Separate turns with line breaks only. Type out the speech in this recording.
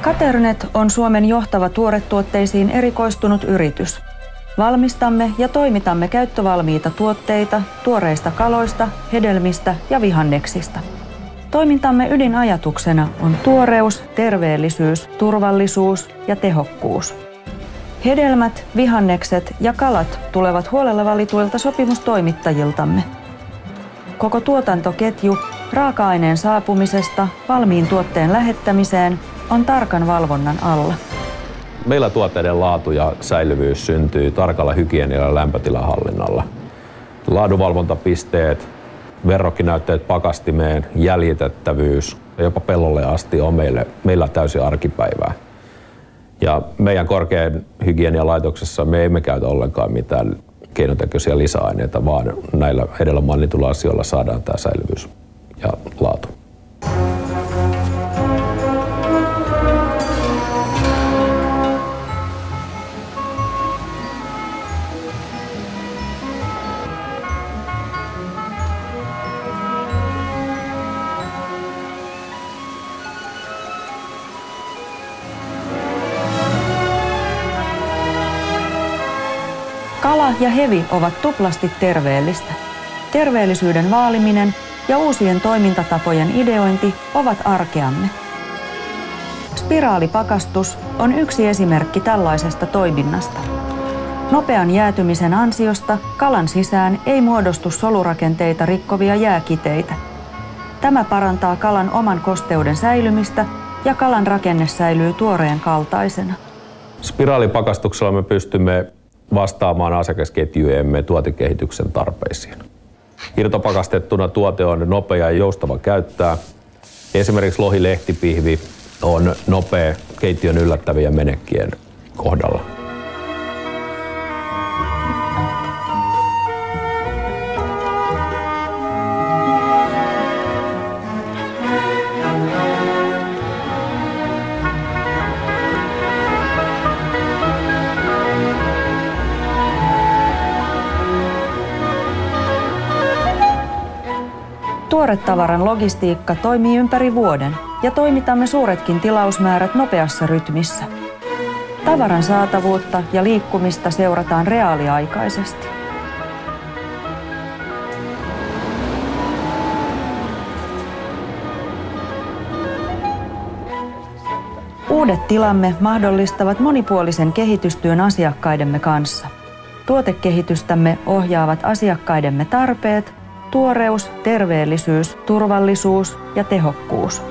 Caternet on Suomen johtava tuoretuotteisiin erikoistunut yritys. Valmistamme ja toimitamme käyttövalmiita tuotteita tuoreista kaloista, hedelmistä ja vihanneksista. Toimintamme ydinajatuksena on tuoreus, terveellisyys, turvallisuus ja tehokkuus. Hedelmät, vihannekset ja kalat tulevat huolella valituilta sopimustoimittajiltamme. Koko tuotantoketju raaka-aineen saapumisesta valmiin tuotteen lähettämiseen on tarkan valvonnan alla.
Meillä tuotteiden laatu ja säilyvyys syntyy tarkalla hygienialla ja lämpötilahallinnalla. Laadunvalvontapisteet, verrokkinäytteet pakastimeen, jäljitettävyys ja jopa pellolle asti on meillä täysin arkipäivää. Ja meidän korkean hygienialaitoksessa me emme käytä ollenkaan mitään keinotekoisia lisäaineita, vaan näillä edellä mainituilla asioilla saadaan tämä säilyvyys ja laatu.
Kala ja hevi ovat tuplasti terveellistä. Terveellisyyden vaaliminen ja uusien toimintatapojen ideointi ovat arkeamme. Spiraalipakastus on yksi esimerkki tällaisesta toiminnasta. Nopean jäätymisen ansiosta kalan sisään ei muodostu solurakenteita rikkovia jääkiteitä. Tämä parantaa kalan oman kosteuden säilymistä ja kalan rakenne säilyy tuoreen kaltaisena.
Spiraalipakastuksella me pystymme vastaamaan asiakasketjujemme tuotekehityksen tarpeisiin. Irtopakastettuna tuote on nopea ja joustava käyttää. Esimerkiksi lohilehtipihvi on nopea keittiön yllättävien menekkien kohdalla.
Tuoretavaran logistiikka toimii ympäri vuoden ja toimitamme suuretkin tilausmäärät nopeassa rytmissä. Tavaran saatavuutta ja liikkumista seurataan reaaliaikaisesti. Uudet tilamme mahdollistavat monipuolisen kehitystyön asiakkaidemme kanssa. Tuotekehitystämme ohjaavat asiakkaidemme tarpeet, tuoreus, terveellisyys, turvallisuus ja tehokkuus.